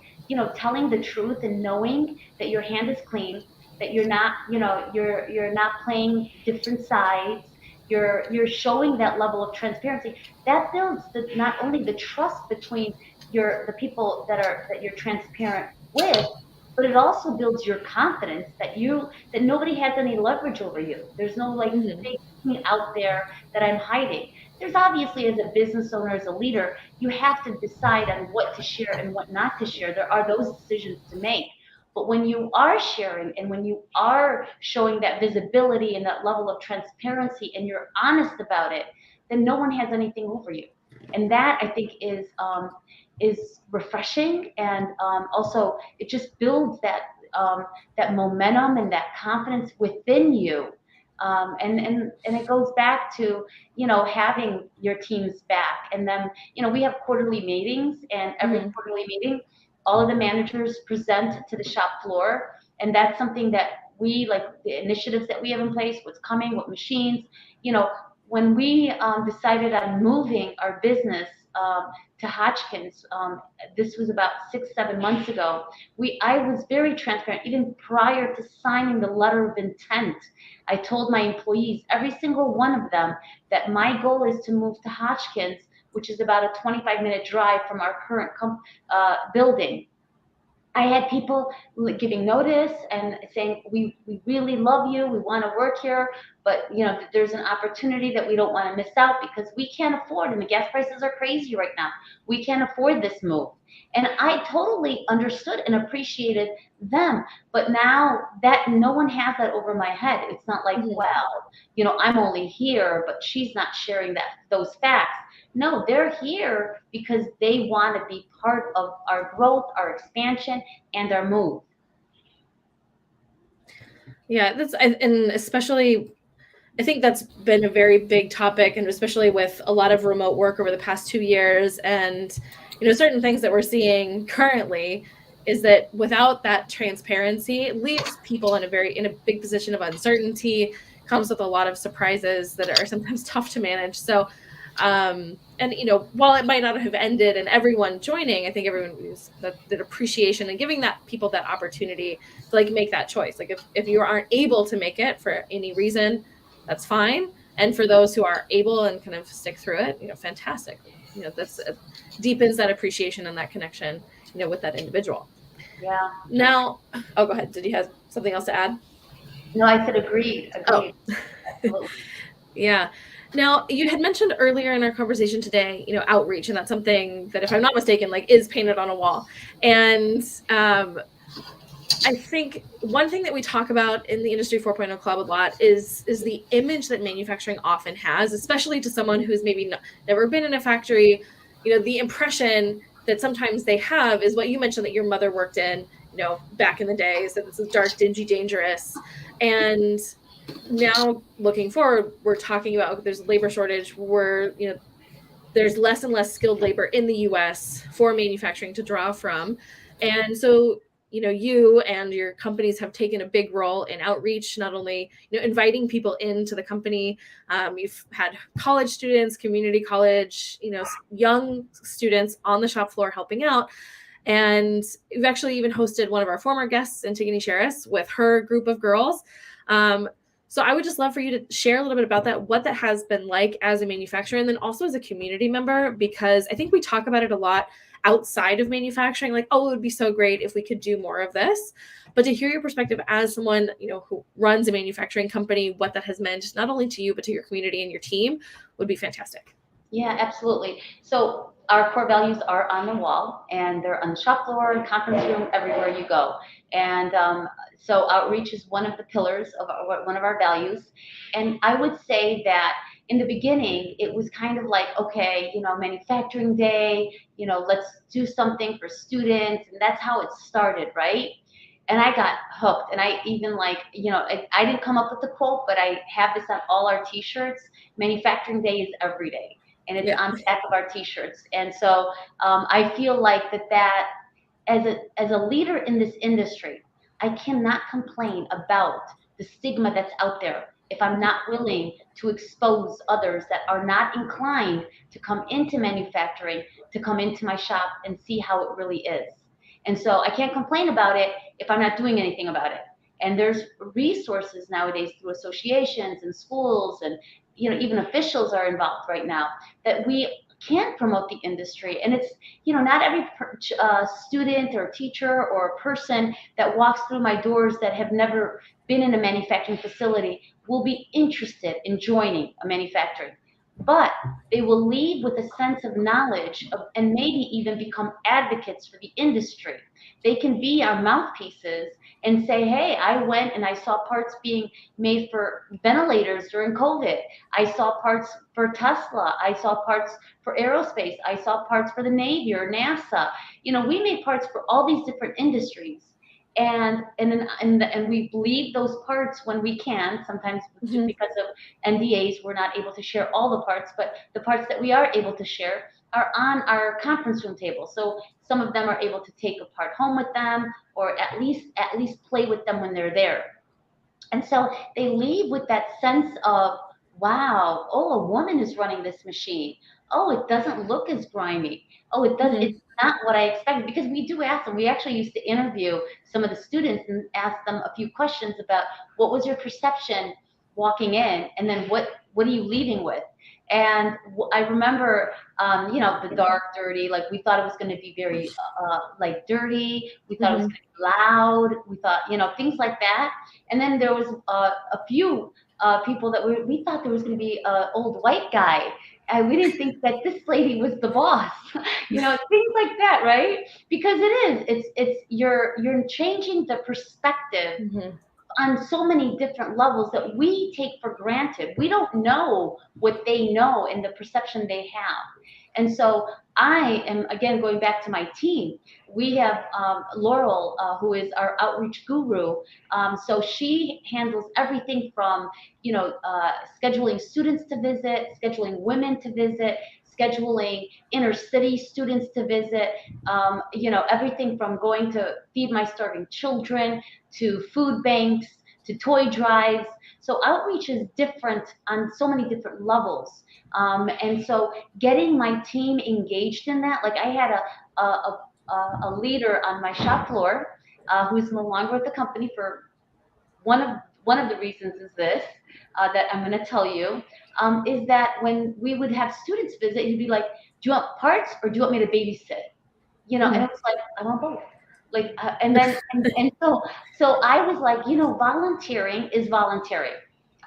telling the truth and knowing that your hand is clean, that you're not, you're not playing different sides. You're showing that level of transparency. That builds not only the trust between the people that you're transparent with, but it also builds your confidence that nobody has any leverage over you. There's no like Mm-hmm. thing out there that I'm hiding. There's obviously, as a business owner, as a leader, you have to decide on what to share and what not to share. There are those decisions to make. But when you are sharing and when you are showing that visibility and that level of transparency and you're honest about it, then no one has anything over you. And that I think is refreshing, and also it just builds that momentum and that confidence within you. And it goes back to having your teams back, and then we have quarterly meetings, and every Mm-hmm. quarterly meeting all of the managers present to the shop floor, and that's something that we like, the initiatives that we have in place, what's coming, what machines. When we decided on moving our business to Hodgkins, this was about 6-7 months ago. I was very transparent even prior to signing the letter of intent. I told my employees, every single one of them, that my goal is to move to Hodgkins, which is about a 25-minute drive from our current building. I had people giving notice and saying, we really love you, we want to work here, but there's an opportunity that we don't want to miss out because we can't afford, and the gas prices are crazy right now. We can't afford this move. And I totally understood and appreciated them. But now that no one has that over my head, it's not like, Mm-hmm. well, I'm only here, but she's not sharing those facts. No, they're here because they want to be part of our growth, our expansion, and our move. Yeah, and especially I think that's been a very big topic, and especially with a lot of remote work over the past 2 years, and certain things that we're seeing currently is that without that transparency, it leaves people in a big position of uncertainty, comes with a lot of surprises that are sometimes tough to manage. So, and while it might not have ended and everyone joining, I think everyone was that appreciation and giving that people that opportunity to like make that choice. Like if you aren't able to make it for any reason, that's fine. And for those who are able and kind of stick through it, fantastic. That's deepens that appreciation and that connection, with that individual. Yeah. Now, oh, go ahead. Did you have something else to add? No, I said agreed. Oh, Absolutely. yeah. Now, you had mentioned earlier in our conversation today, outreach, and that's something that, if I'm not mistaken, like is painted on a wall. And I think one thing that we talk about in the Industry 4.0 Club a lot is the image that manufacturing often has, especially to someone who's maybe never been in a factory. The impression that sometimes they have is what you mentioned, that your mother worked in, back in the day, so this is dark, dingy, dangerous. And now looking forward, we're talking about there's a labor shortage where, there's less and less skilled labor in the US for manufacturing to draw from. And so, you and your companies have taken a big role in outreach, not only, inviting people into the company. You've had college students, community college, young students on the shop floor helping out. And we've actually even hosted one of our former guests, Antigone Sheris, with her group of girls. So I would just love for you to share a little bit about that, what that has been like as a manufacturer, and then also as a community member, because I think we talk about it a lot outside of manufacturing, like, oh, it would be so great if we could do more of this. But to hear your perspective as someone, who runs a manufacturing company, what that has meant, not only to you, but to your community and your team, would be fantastic. Yeah, absolutely. So our core values are on the wall, and they're on the shop floor and conference room, everywhere you go. And so outreach is one of the pillars of one of our values. And I would say that in the beginning, it was kind of like, okay, manufacturing day, let's do something for students. And that's how it started, right? And I got hooked. And I even I didn't come up with the quote, but I have this on all our t-shirts. Manufacturing day is every day. And it's on the back of our t-shirts. And so I feel like that as a leader in this industry, I cannot complain about the stigma that's out there if I'm not willing to expose others that are not inclined to come into manufacturing, to come into my shop and see how it really is. And so I can't complain about it if I'm not doing anything about it. And there's resources nowadays through associations and schools, and even officials are involved right now, that we can promote the industry. And it's not every student or teacher or person that walks through my doors that have never been in a manufacturing facility will be interested in joining a manufacturing, but they will leave with a sense of knowledge and maybe even become advocates for the industry. They can be our mouthpieces and say, hey, I went and I saw parts being made for ventilators during COVID. I saw parts for Tesla. I saw parts for aerospace. I saw parts for the Navy or NASA. We made parts for all these different industries. And we bleed those parts when we can. Sometimes just because of NDAs, we're not able to share all the parts, but the parts that we are able to share are on our conference room table. So some of them are able to take a part home with them, or at least play with them when they're there. And so they leave with that sense of, wow, oh, a woman is running this machine. Oh, it doesn't look as grimy. Oh, it does. It's not what I expected. Because we do ask them. We actually used to interview some of the students and ask them a few questions about what was your perception walking in, and then what are you leaving with? And I remember, the dark, dirty, like we thought it was going to be very dirty. We thought it was going to be loud. We thought, things like that. And then there was a few people that we thought there was going to be an old white guy. And we didn't think that this lady was the boss, things like that, right? Because you're changing the perspective on so many different levels that we take for granted. We don't know what they know and the perception they have. And so I am, again, going back to my team. We have Laurel, who is our outreach guru. So she handles everything from, scheduling students to visit, scheduling women to visit, scheduling inner city students to visit, everything from going to feed my starving children to food banks to toy drives. So outreach is different on so many different levels. And so getting my team engaged in that, like I had a leader on my shop floor who's no longer at the company for one of the reasons is this, that I'm going to tell you, is that when we would have students visit, he'd be like, do you want parts or do you want me to babysit? And it was like, I want both. Like, and then, and so I was like, volunteering is voluntary.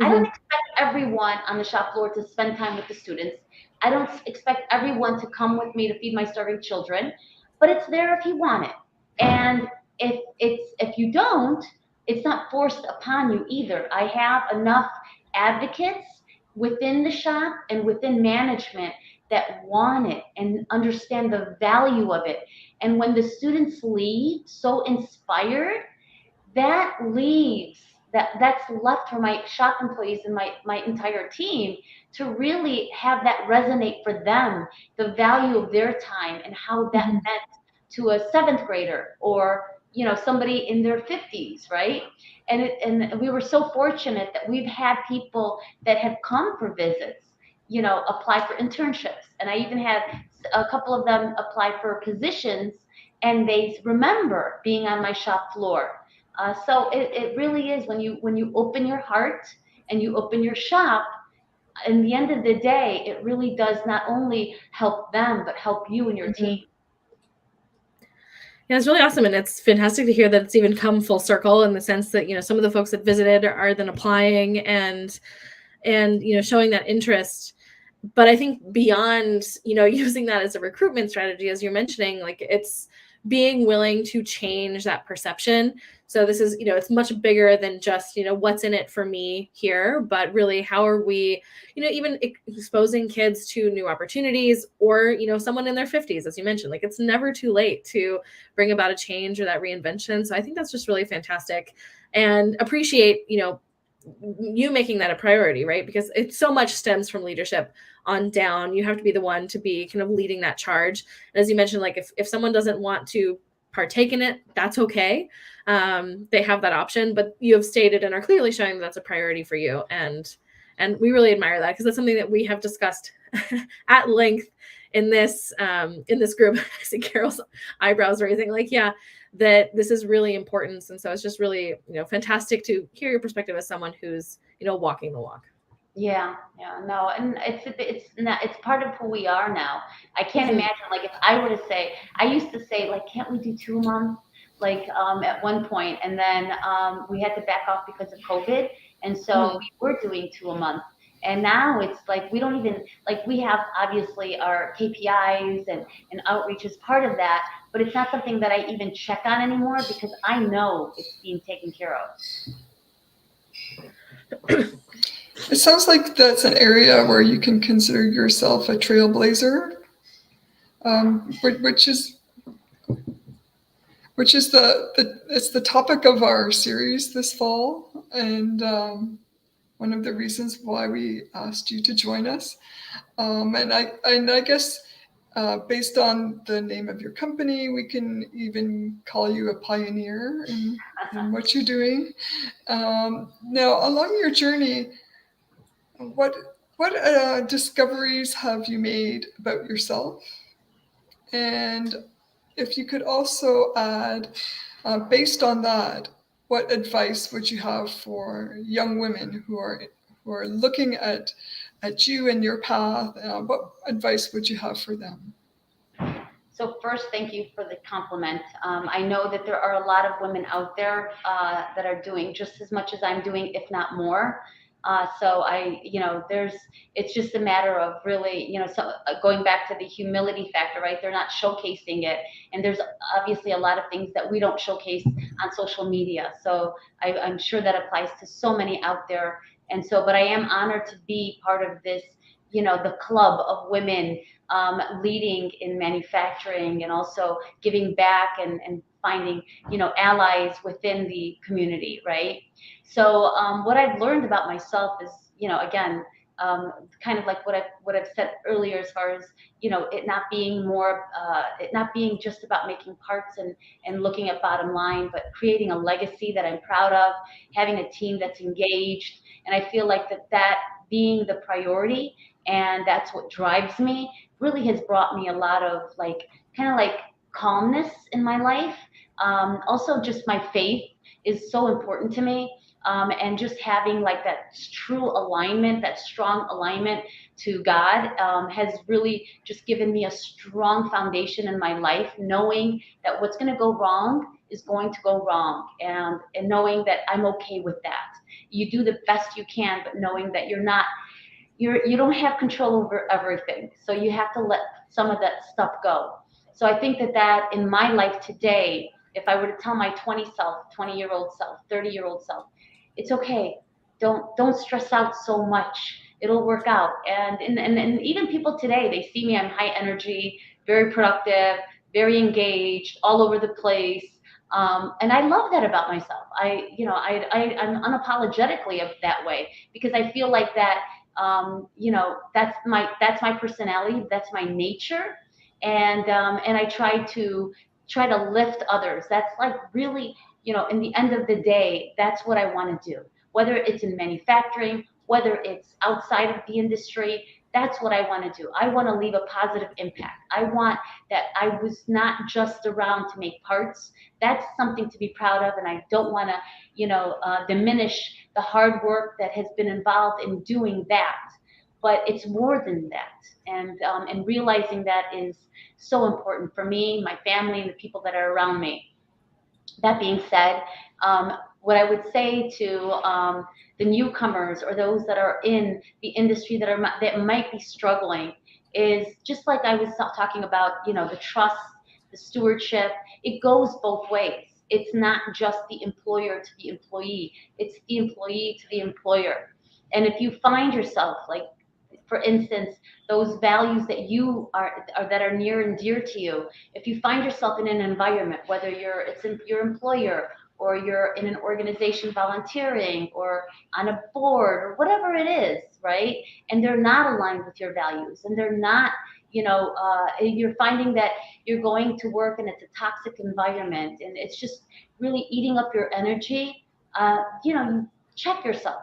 I don't expect everyone on the shop floor to spend time with the students. I don't expect everyone to come with me to feed my starving children, but it's there if you want it. And if you don't, it's not forced upon you either. I have enough advocates within the shop and within management that want it and understand the value of it. And when the students leave so inspired, that's left for my shop employees and my entire team to really have that resonate for them, the value of their time and how that meant to a 7th grader or somebody in their 50s, right? And we were so fortunate that we've had people that have come for visits, apply for internships. And I even had a couple of them apply for positions, and they remember being on my shop floor. So it really is when you open your heart and you open your shop, in the end of the day, it really does not only help them, but help you and your team. Yeah, it's really awesome. And it's fantastic to hear that it's even come full circle in the sense that, some of the folks that visited are then applying and showing that interest. But I think beyond, using that as a recruitment strategy, as you're mentioning, like it's being willing to change that perception. So this is, it's much bigger than just, what's in it for me here, but really how are we, even exposing kids to new opportunities, or, someone in their 50s, as you mentioned, like it's never too late to bring about a change or that reinvention. So I think that's just really fantastic, and appreciate, you making that a priority, right? Because it so much stems from leadership on down. You have to be the one to be kind of leading that charge. And as you mentioned, like if someone doesn't want to partake in it, that's okay. They have that option, but you have stated and are clearly showing that that's a priority for you. And we really admire that, because that's something that we have discussed at length in this group. I see Carol's eyebrows raising, like, yeah, that this is really important. And so it's just really, fantastic to hear your perspective as someone who's, walking the walk. Yeah, no, and it's part of who we are now. I can't imagine, like, if I were to say, I used to say, like, can't we do 2 a month? Like, at one point, and then we had to back off because of COVID, and so we were doing 2 a month. And now it's like we don't even, like, we have obviously our KPIs and outreach is part of that, but it's not something that I even check on anymore, because I know it's being taken care of. It sounds like that's an area where you can consider yourself a trailblazer, which is it's the topic of our series this fall, and one of the reasons why we asked you to join us. And I guess based on the name of your company, we can even call you a pioneer in what you're doing. Now, along your journey, what discoveries have you made about yourself? And if you could also add, based on that, what advice would you have for young women who are looking at you and your path? What advice would you have for them? So first, thank you for the compliment. I know that there are a lot of women out there that are doing just as much as I'm doing, if not more. So it's just a matter of really, going back to the humility factor, right? They're not showcasing it. And there's obviously a lot of things that we don't showcase on social media. So I'm sure that applies to so many out there. And so, but I am honored to be part of this, the club of women leading in manufacturing, and also giving back and finding, allies within the community, right? So what I've learned about myself is, again, kind of like what I've said earlier, as far as, it not being just about making parts and looking at bottom line, but creating a legacy that I'm proud of, having a team that's engaged. And I feel like that being the priority, and that's what drives me, really has brought me a lot of kind of calmness in my life. Also, just my faith is so important to me. And just having that true alignment, that strong alignment to God, has really just given me a strong foundation in my life, knowing that what's going to go wrong is going to go wrong, and knowing that I'm okay with that. You do the best you can, but knowing that you don't have control over everything. So you have to let some of that stuff go. So I think that in my life today, if I were to tell my 20-year-old self, 30-year-old self, it's okay. Don't stress out so much. It'll work out. And even people today, they see me, I'm high energy, very productive, very engaged, all over the place. And I love that about myself. I'm unapologetically that way, because I feel like that, that's my personality, that's my nature. And I try to lift others. That's really, in the end of the day, that's what I want to do. Whether it's in manufacturing, whether it's outside of the industry, that's what I want to do. I want to leave a positive impact. I want that I was not just around to make parts. That's something to be proud of, and I don't want to, diminish the hard work that has been involved in doing that. But it's more than that, and realizing that is so important for me, my family, and the people that are around me. That being said, what I would say to the newcomers, or those that are in the industry that might be struggling, is just like I was talking about, the trust, the stewardship. It goes both ways. It's not just the employer to the employee, it's the employee to the employer. And if you find yourself, like, for instance, those values that you are that are near and dear to you, if you find yourself in an environment, whether it's in your employer or you're in an organization volunteering or on a board or whatever it is, right? And they're not aligned with your values, and they're not, you're finding that you're going to work and it's a toxic environment and it's just really eating up your energy, check yourself,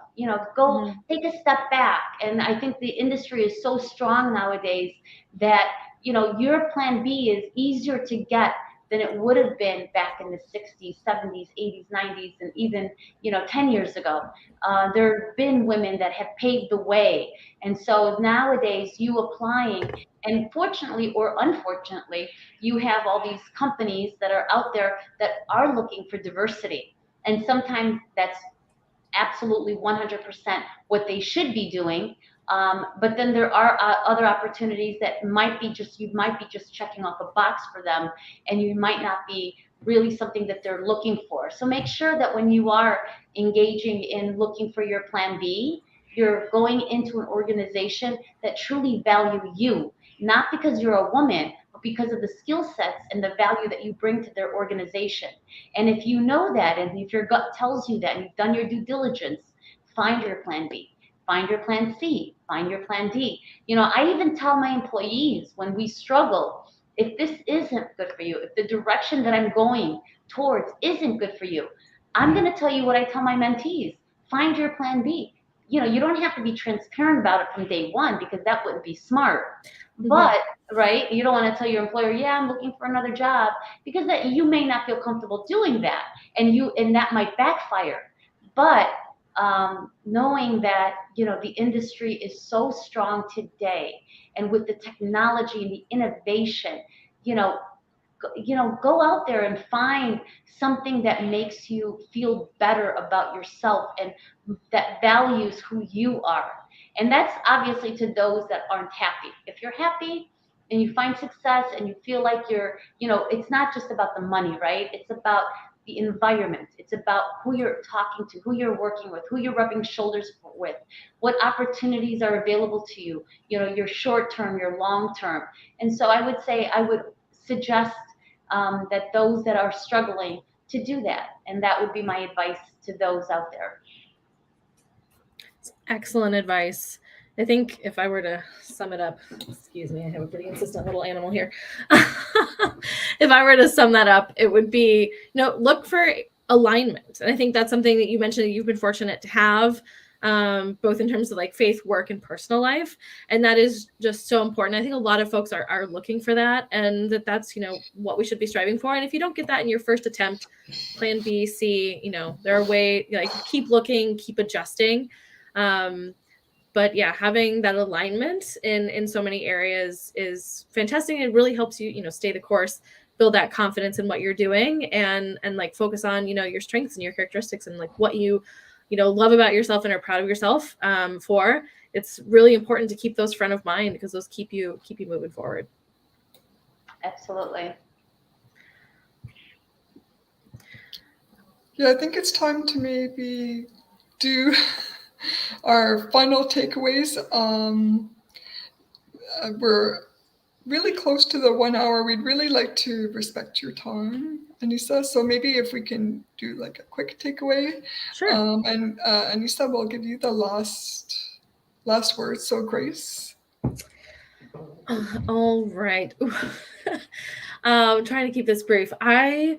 go take a step back. And I think the industry is so strong nowadays that, your plan B is easier to get than it would have been back in the 60s, 70s, 80s, 90s, and even, 10 years ago. There have been women that have paved the way. And so nowadays you applying, and fortunately or unfortunately, you have all these companies that are out there that are looking for diversity. And sometimes that's absolutely 100% what they should be doing. But then there are other opportunities that you might be just checking off a box for them, and you might not be really something that they're looking for. So make sure that when you are engaging in looking for your plan B, you're going into an organization that truly value you, not because you're a woman, but because of the skill sets and the value that you bring to their organization. And if you know that, and if your gut tells you that, and you've done your due diligence, find your plan B, find your plan C, find your plan D. I even tell my employees when we struggle, if this isn't good for you, if the direction that I'm going towards isn't good for you, I'm going to tell you what I tell my mentees: find your plan B. You don't have to be transparent about it from day one, because that wouldn't be smart. But, right, you don't want to tell your employer, yeah, I'm looking for another job, because that you may not feel comfortable doing that, and that might backfire. But knowing that, the industry is so strong today, and with the technology and the innovation, go out there and find something that makes you feel better about yourself and that values who you are. And that's obviously to those that aren't happy. If you're happy and you find success and you feel like it's not just about the money, right? It's about the environment. It's about who you're talking to, who you're working with, who you're rubbing shoulders with, what opportunities are available to you, your short term, your long term. And so I would suggest that those that are struggling to do that. And that would be my advice to those out there. Excellent advice. I think if I were to sum it up, excuse me, I have a pretty insistent little animal here. If I were to sum that up, it would be, look for alignment. And I think that's something that you mentioned that you've been fortunate to have, both in terms of like faith, work, and personal life. And that is just so important. I think a lot of folks are looking for that, and that's, what we should be striving for. And if you don't get that in your first attempt, plan B, C, there are ways, keep looking, keep adjusting. But yeah, having that alignment in so many areas is fantastic. It really helps you, stay the course, build that confidence in what you're doing, and like focus on, your strengths and your characteristics and like what you love about yourself and are proud of yourself for. It's really important to keep those front of mind, because those keep you moving forward. Absolutely. Yeah, I think it's time to maybe do our final takeaways. We're really close to the 1 hour. We'd really like to respect your time, Anissa. So maybe if we can do like a quick takeaway. Sure. And Anissa will give you the last words. So Grace. All right. I'm trying to keep this brief. I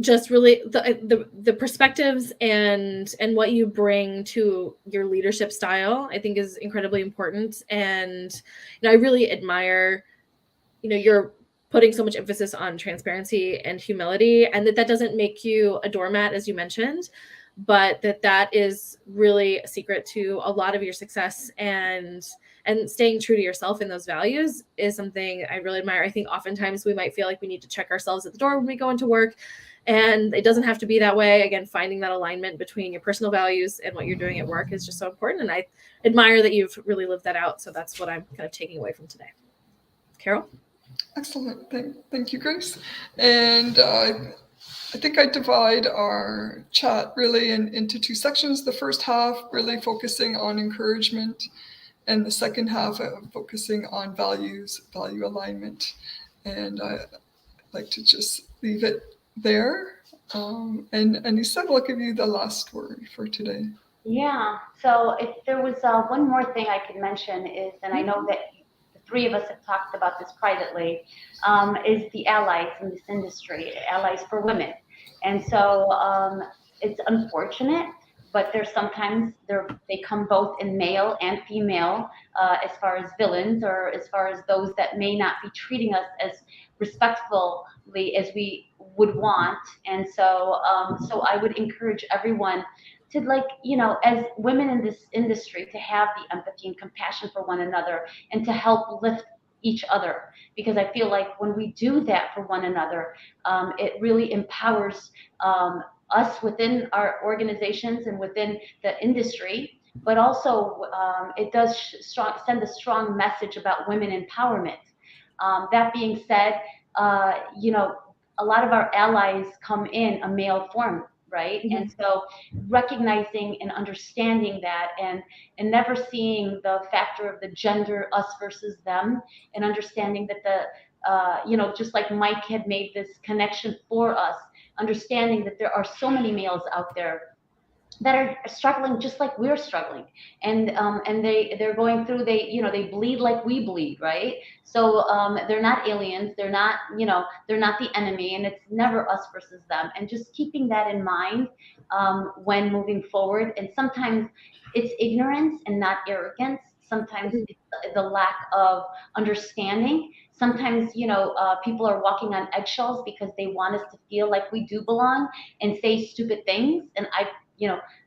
just really the perspectives and what you bring to your leadership style, I think, is incredibly important. And I really admire you're putting so much emphasis on transparency and humility, and that doesn't make you a doormat, as you mentioned, but that is really a secret to a lot of your success. And staying true to yourself and those values is something I really admire. I think oftentimes we might feel like we need to check ourselves at the door when we go into work, and it doesn't have to be that way. Again, finding that alignment between your personal values and what you're doing at work is just so important. And I admire that you've really lived that out. So that's what I'm kind of taking away from today. Carol? Excellent. Thank you, Grace. And I think I divide our chat really into two sections. The first half really focusing on encouragement, and the second half focusing on values, value alignment. And I'd like to just leave it there. And Anissa, I'll give you the last word for today. Yeah. So if there was one more thing I could mention is, and I know that the three of us have talked about this privately, is the allies in this industry, allies for women. And so it's unfortunate, but there's sometimes they come both in male and female, as far as villains or as far as those that may not be treating us as respectfully as we would want. And so, so I would encourage everyone to, like, as women in this industry, to have the empathy and compassion for one another and to help lift each other, because I feel like when we do that for one another, it really empowers us within our organizations and within the industry, but also it does send a strong message about women empowerment. That being said, a lot of our allies come in a male form, right? Mhm. And so recognizing and understanding that, and never seeing the factor of the gender, us versus them, and understanding that just like Mike had made this connection for us, understanding that there are so many males out there that are struggling just like we're struggling, and they're going through, they bleed like we bleed, right? So they're not aliens, they're not the enemy, and it's never us versus them, and just keeping that in mind when moving forward. And sometimes it's ignorance and not arrogance, sometimes it's the lack of understanding. Sometimes people are walking on eggshells because they want us to feel like we do belong and say stupid things, and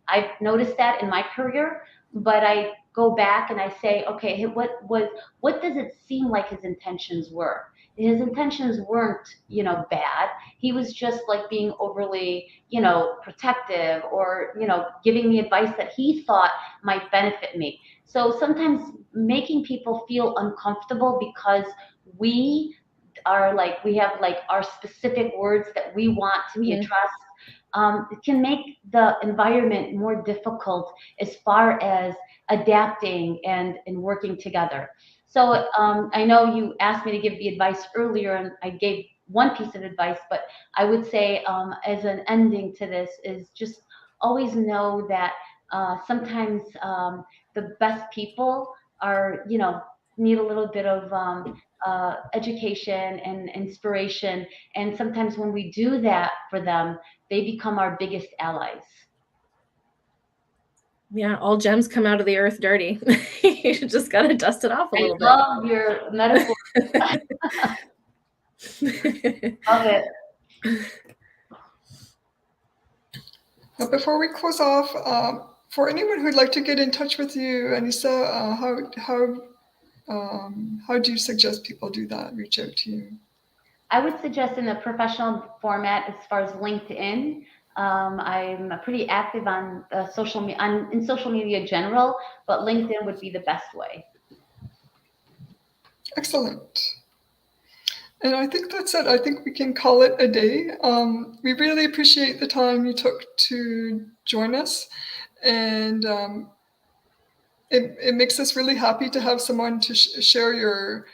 I've noticed that in my career, but I go back and I say, okay, what does it seem like his intentions were? His intentions weren't, bad. He was just like being overly, protective, or, giving me advice that he thought might benefit me. So sometimes making people feel uncomfortable because we we have like our specific words that we want to be addressed, it can make the environment more difficult as far as adapting and working together. So I know you asked me to give the advice earlier, and I gave one piece of advice, but I would say, as an ending to this, is just always know that sometimes the best people are, need a little bit of education and inspiration. And sometimes when we do that for them, they become our biggest allies. Yeah, all gems come out of the earth dirty. You just got to dust it off a little bit. I love your metaphor. Love it. Now, before we close off, for anyone who'd like to get in touch with you, Anissa, how do you suggest people do that? Reach out to you. I would suggest in a professional format, as far as LinkedIn. I'm pretty active on in social media general, but LinkedIn would be the best way. Excellent. And I think that's it. I think we can call it a day. We really appreciate the time you took to join us. And it makes us really happy to have someone to share your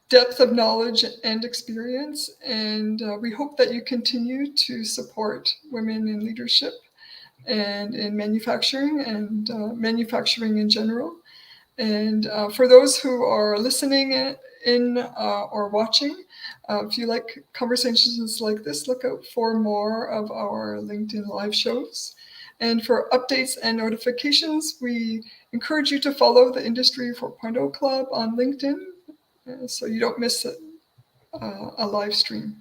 depth of knowledge and experience. And we hope that you continue to support women in leadership and in manufacturing and manufacturing in general. And for those who are listening in or watching, if you like conversations like this, look out for more of our LinkedIn live shows. And for updates and notifications, we encourage you to follow the Industry 4.0 Club on LinkedIn so you don't miss a live stream.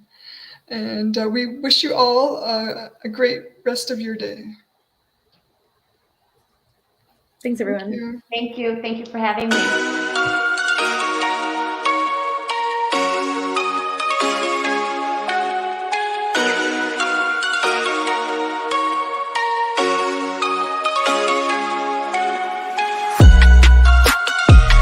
And we wish you all a great rest of your day. Thanks, everyone. Thank you. Thank you. Thank you for having me.